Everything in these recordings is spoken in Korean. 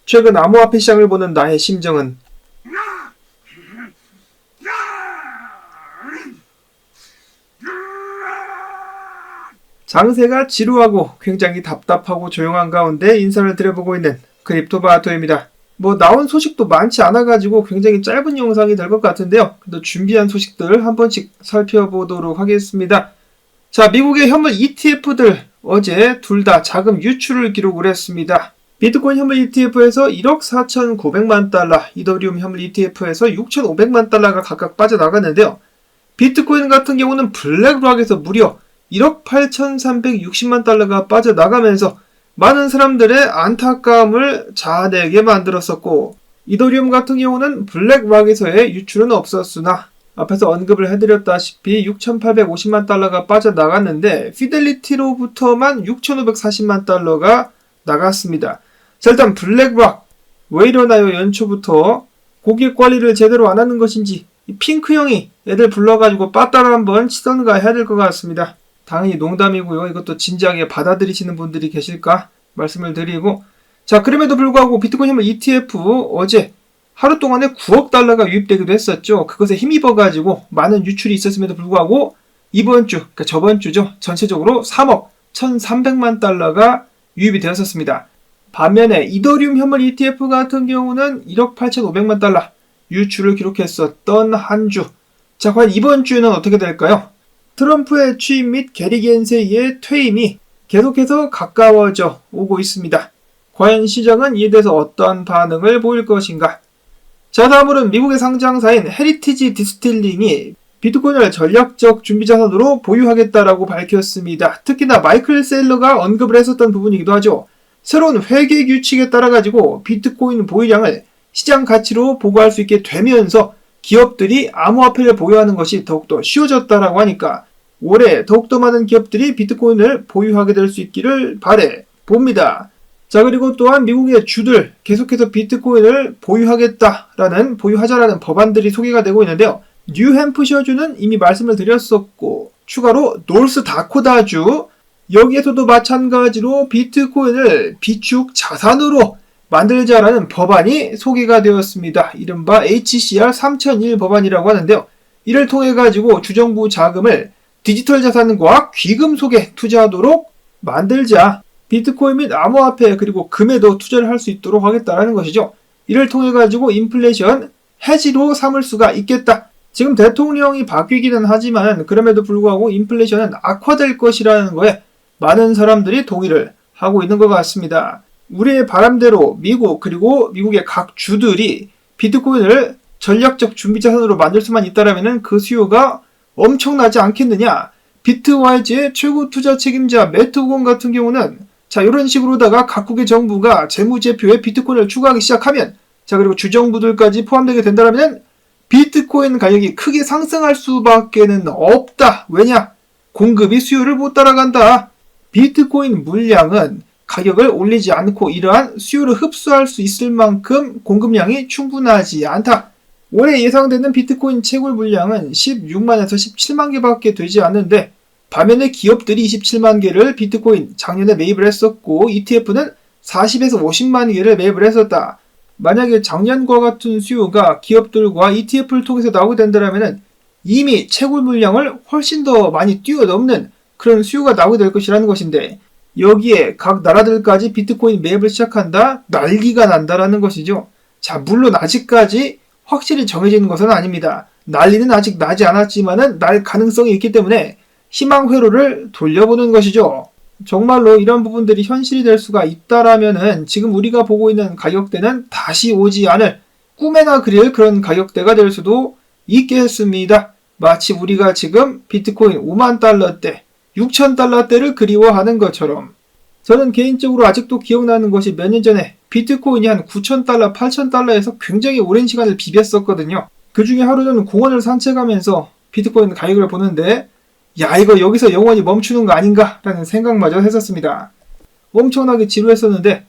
최근 암호화폐 시장을 보는 나의 심정은 장세가 지루하고 굉장히 답답하고 조용한 가운데 인사를 드려보고 있는 크립토바토입니다. 나온 소식도 많지 않아가지고 굉장히 짧은 영상이 될 것 같은데요. 그래도 준비한 소식들 한 번씩 살펴보도록 하겠습니다. 자, 미국의 현물 ETF들 어제 둘 다 자금 유출을 기록을 했습니다. 비트코인 현물 ETF에서 1억 4,900만 달러, 이더리움 현물 ETF에서 6,500만 달러가 각각 빠져나갔는데요. 비트코인 같은 경우는 블랙락에서 무려 1억 8,360만 달러가 빠져나가면서 많은 사람들의 안타까움을 자아내게 만들었었고, 이더리움 같은 경우는 블랙락에서의 유출은 없었으나 앞에서 언급을 해드렸다시피 6,850만 달러가 빠져나갔는데 피델리티로부터만 6,540만 달러가 나갔습니다. 자, 일단 블랙락 왜 이러나요? 연초부터 고객 관리를 제대로 안 하는 것인지 이 핑크형이 애들 불러가지고 빠따를 한번 치던가 해야 될 것 같습니다. 당연히 농담이고요. 이것도 진지하게 받아들이시는 분들이 계실까 말씀을 드리고, 자, 그럼에도 불구하고 비트코인 현물 ETF 어제 하루 동안에 9억 달러가 유입되기도 했었죠. 그것에 힘입어가지고 많은 유출이 있었음에도 불구하고 이번 주, 그러니까 저번 주죠. 전체적으로 3억 1,300만 달러가 유입이 되었었습니다. 반면에 이더리움 현물 ETF 같은 경우는 1억 8,500만 달러 유출을 기록했었던 한 주. 자, 과연 이번 주는 어떻게 될까요? 트럼프의 취임 및 게리 겐세이의 퇴임이 계속해서 가까워져 오고 있습니다. 과연 시장은 이에 대해서 어떠한 반응을 보일 것인가? 자, 다음으로는 미국의 상장사인 헤리티지 디스틸링이 비트코인을 전략적 준비자산으로 보유하겠다라고 밝혔습니다. 특히나 마이클 셀러가 언급을 했었던 부분이기도 하죠. 새로운 회계 규칙에 따라 가지고 비트코인 보유량을 시장 가치로 보고할 수 있게 되면서 기업들이 암호화폐를 보유하는 것이 더욱더 쉬워졌다라고 하니까 올해 더욱더 많은 기업들이 비트코인을 보유하게 될 수 있기를 바래 봅니다. 자, 그리고 또한 미국의 주들 계속해서 비트코인을 보유하자라는 법안들이 소개가 되고 있는데요. 뉴햄프셔주는 이미 말씀을 드렸었고, 추가로 노스다코다주, 여기에서도 마찬가지로 비트코인을 비축 자산으로 만들자라는 법안이 소개가 되었습니다. 이른바 HCR 3001 법안이라고 하는데요. 이를 통해 가지고 주정부 자금을 디지털 자산과 귀금 속에 투자하도록 만들자. 비트코인 및 암호화폐 그리고 금에도 투자를 할 수 있도록 하겠다라는 것이죠. 이를 통해 가지고 인플레이션 해지로 삼을 수가 있겠다. 지금 대통령이 바뀌기는 하지만 그럼에도 불구하고 인플레이션은 악화될 것이라는 거에 많은 사람들이 동의를 하고 있는 것 같습니다. 우리의 바람대로 미국 그리고 미국의 각 주들이 비트코인을 전략적 준비자산으로 만들 수만 있다면 그 수요가 엄청나지 않겠느냐. 비트와이즈의 최고 투자 책임자 매트 오건 같은 경우는 자, 이런 식으로다가 각국의 정부가 재무제표에 비트코인을 추가하기 시작하면, 자, 그리고 주정부들까지 포함되게 된다면 비트코인 가격이 크게 상승할 수밖에는 없다. 왜냐? 공급이 수요를 못 따라간다. 비트코인 물량은 가격을 올리지 않고 이러한 수요를 흡수할 수 있을 만큼 공급량이 충분하지 않다. 올해 예상되는 비트코인 채굴 물량은 16만에서 17만 개밖에 되지 않는데, 반면에 기업들이 27만 개를 비트코인 작년에 매입을 했었고 ETF는 40에서 50만 개를 매입을 했었다. 만약에 작년과 같은 수요가 기업들과 ETF를 통해서 나오게 된다면 이미 채굴 물량을 훨씬 더 많이 뛰어넘는 그런 수요가 나오게 될 것이라는 것인데, 여기에 각 나라들까지 비트코인 매입을 시작한다? 난리가 난다라는 것이죠. 자, 물론 아직까지 확실히 정해지는 것은 아닙니다. 난리는 아직 나지 않았지만은 날 가능성이 있기 때문에 희망 회로를 돌려보는 것이죠. 정말로 이런 부분들이 현실이 될 수가 있다라면은 지금 우리가 보고 있는 가격대는 다시 오지 않을 꿈에나 그릴 그런 가격대가 될 수도 있겠습니다. 마치 우리가 지금 비트코인 5만 달러대, 6천 달러대를 그리워하는 것처럼. 저는 개인적으로 아직도 기억나는 것이 몇 년 전에 비트코인이 한 9천 달러, 8천 달러에서 굉장히 오랜 시간을 비볐었거든요. 그 중에 하루는 공원을 산책하면서 비트코인 가격을 보는데, 야, 이거 여기서 영원히 멈추는 거 아닌가? 라는 생각마저 했었습니다. 엄청나게 지루했었는데,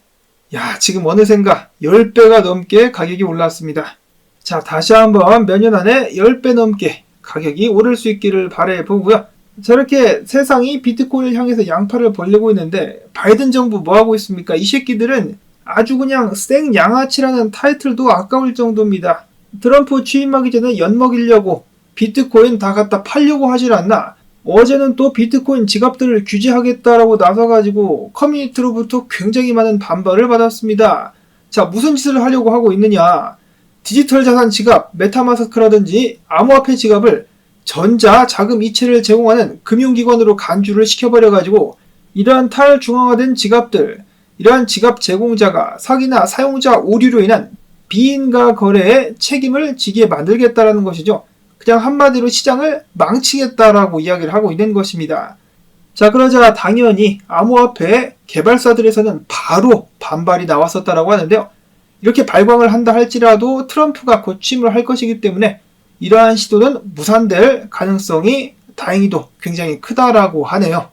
야, 지금 어느샌가 10배가 넘게 가격이 올랐습니다. 자, 다시 한번 몇 년 안에 10배 넘게 가격이 오를 수 있기를 바라보고요. 저렇게 세상이 비트코인을 향해서 양팔을 벌리고 있는데 바이든 정부 뭐하고 있습니까? 이 새끼들은 아주 그냥 생양아치라는 타이틀도 아까울 정도입니다. 트럼프 취임하기 전에 엿먹이려고 비트코인 다 갖다 팔려고 하질 않나. 어제는 또 비트코인 지갑들을 규제하겠다라고 나서가지고 커뮤니티로부터 굉장히 많은 반발을 받았습니다. 자, 무슨 짓을 하려고 하고 있느냐. 디지털 자산 지갑, 메타마스크라든지 암호화폐 지갑을 전자 자금 이체를 제공하는 금융기관으로 간주를 시켜버려가지고 이러한 탈중앙화된 지갑들, 이러한 지갑 제공자가 사기나 사용자 오류로 인한 비인가 거래에 책임을 지게 만들겠다라는 것이죠. 그냥 한마디로 시장을 망치겠다라고 이야기를 하고 있는 것입니다. 자, 그러자 당연히 암호화폐 개발사들에서는 바로 반발이 나왔었다라고 하는데요. 이렇게 발광을 한다 할지라도 트럼프가 곧 취임을 할 것이기 때문에 이러한 시도는 무산될 가능성이 다행히도 굉장히 크다라고 하네요.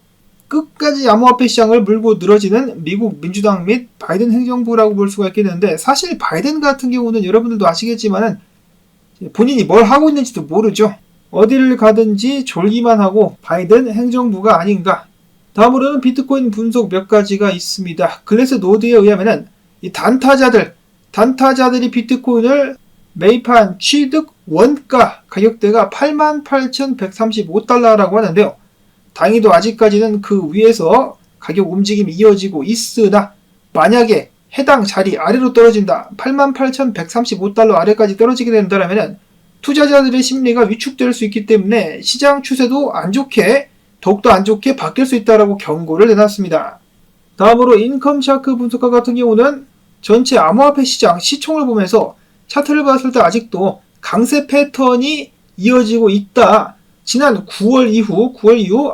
끝까지 암호화폐 시장을 물고 늘어지는 미국 민주당 및 바이든 행정부라고 볼 수가 있겠는데, 사실 바이든 같은 경우는 여러분들도 아시겠지만은 본인이 뭘 하고 있는지도 모르죠. 어디를 가든지 졸기만 하고 바이든 행정부가 아닌가. 다음으로는 비트코인 분석 몇 가지가 있습니다. 글래스 노드에 의하면은 이 단타자들이 비트코인을 매입한 취득 원가 가격대가 88,135달러라고 하는데요. 다행히도 아직까지는 그 위에서 가격 움직임이 이어지고 있으나 만약에 해당 자리 아래로 떨어진다, 88,135달러 아래까지 떨어지게 된다면 투자자들의 심리가 위축될 수 있기 때문에 시장 추세도 더욱더 안 좋게 바뀔 수 있다라고 경고를 내놨습니다. 다음으로 인컴 샤크 분석가 같은 경우는 전체 암호화폐 시장 시총을 보면서 차트를 봤을 때 아직도 강세 패턴이 이어지고 있다. 지난 9월 이후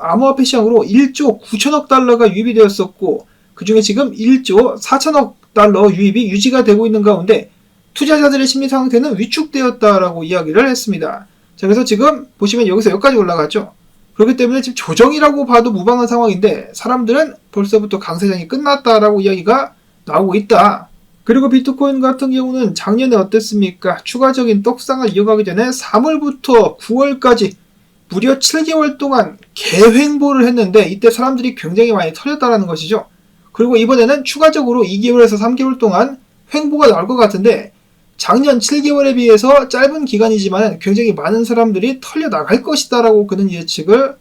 암호화폐 시장으로 1조 9천억 달러가 유입이 되었었고, 그 중에 지금 1조 4천억 달러 유입이 유지가 되고 있는 가운데 투자자들의 심리 상태는 위축되었다라고 이야기를 했습니다. 자, 그래서 지금 보시면 여기서 여기까지 올라갔죠. 그렇기 때문에 지금 조정이라고 봐도 무방한 상황인데 사람들은 벌써부터 강세장이 끝났다라고 이야기가 나오고 있다. 그리고 비트코인 같은 경우는 작년에 어땠습니까? 추가적인 떡상을 이어가기 전에 3월부터 9월까지 무려 7개월 동안 개횡보를 했는데 이때 사람들이 굉장히 많이 털렸다라는 것이죠. 그리고 이번에는 추가적으로 2개월에서 3개월 동안 횡보가 나올 것 같은데 작년 7개월에 비해서 짧은 기간이지만 굉장히 많은 사람들이 털려 나갈 것이다 라고 그는 예측을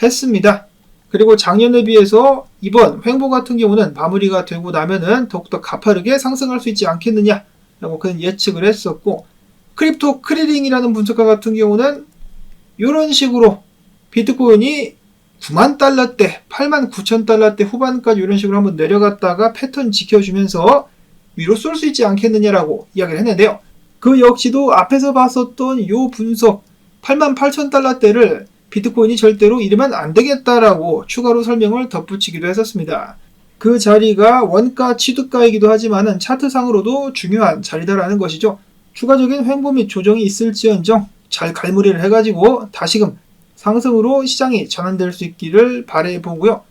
했습니다. 그리고 작년에 비해서 이번 횡보 같은 경우는 마무리가 되고 나면은 더욱더 가파르게 상승할 수 있지 않겠느냐 라고 그는 예측을 했었고, 크립토 크리링이라는 분석가 같은 경우는 이런 식으로 비트코인이 9만 달러대, 8만 9천 달러대 후반까지 이런 식으로 한번 내려갔다가 패턴 지켜주면서 위로 쏠 수 있지 않겠느냐라고 이야기를 했는데요. 그 역시도 앞에서 봤었던 이 분석 8만 8천 달러대를 비트코인이 절대로 잃으면 안 되겠다라고 추가로 설명을 덧붙이기도 했었습니다. 그 자리가 원가 취득가이기도 하지만은 차트상으로도 중요한 자리다라는 것이죠. 추가적인 횡보 및 조정이 있을지언정 잘 갈무리를 해가지고 다시금 상승으로 시장이 전환될 수 있기를 바라보고요.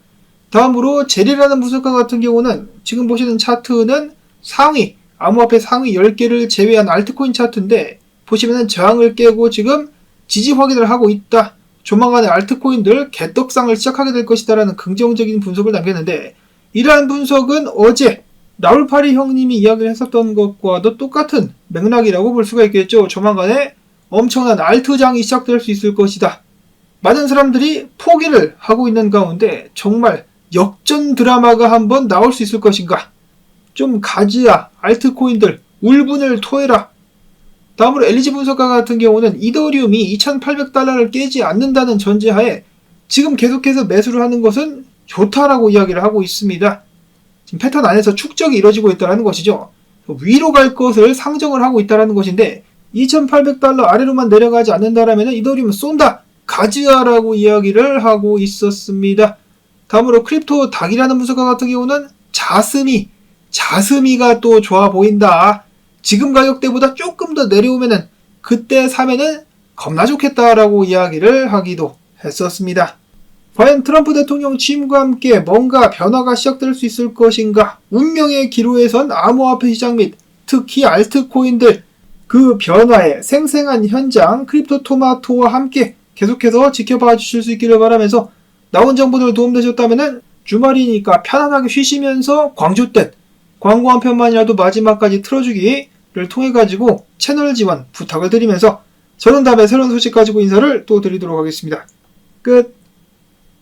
다음으로 제리라는 분석가 같은 경우는 지금 보시는 차트는 암호화폐 상위 10개를 제외한 알트코인 차트인데 보시면은 저항을 깨고 지금 지지 확인을 하고 있다. 조만간에 알트코인들 개떡상을 시작하게 될 것이다라는 긍정적인 분석을 남겼는데, 이러한 분석은 어제 라울파리 형님이 이야기를 했었던 것과도 똑같은 맥락이라고 볼 수가 있겠죠. 조만간에 엄청난 알트장이 시작될 수 있을 것이다. 많은 사람들이 포기를 하고 있는 가운데 정말 역전 드라마가 한번 나올 수 있을 것인가. 좀 가지야, 알트코인들 울분을 토해라. 다음으로 엘리지 분석가 같은 경우는 이더리움이 2,800달러를 깨지 않는다는 전제하에 지금 계속해서 매수를 하는 것은 좋다라고 이야기를 하고 있습니다. 지금 패턴 안에서 축적이 이루어지고 있다는 것이죠. 위로 갈 것을 상정을 하고 있다는 것인데 2,800달러 아래로만 내려가지 않는다라면 이더리움 쏜다. 가지야라고 이야기를 하고 있었습니다. 다음으로 크립토 닭이라는 분석가 같은 경우는 자스미가 또 좋아 보인다. 지금 가격대보다 조금 더 내려오면은 그때 사면은 겁나 좋겠다라고 이야기를 하기도 했었습니다. 과연 트럼프 대통령 취임과 함께 뭔가 변화가 시작될 수 있을 것인가? 운명의 기로에선 암호화폐 시장 및 특히 알트코인들, 그 변화의 생생한 현장 크립토 토마토와 함께 계속해서 지켜봐 주실 수 있기를 바라면서, 나온 정보들 도움되셨다면 주말이니까 편안하게 쉬시면서 광주 때 광고 한 편만이라도 마지막까지 틀어주기를 통해 가지고 채널 지원 부탁을 드리면서 저는 다음에 새로운 소식 가지고 인사를 또 드리도록 하겠습니다. 끝.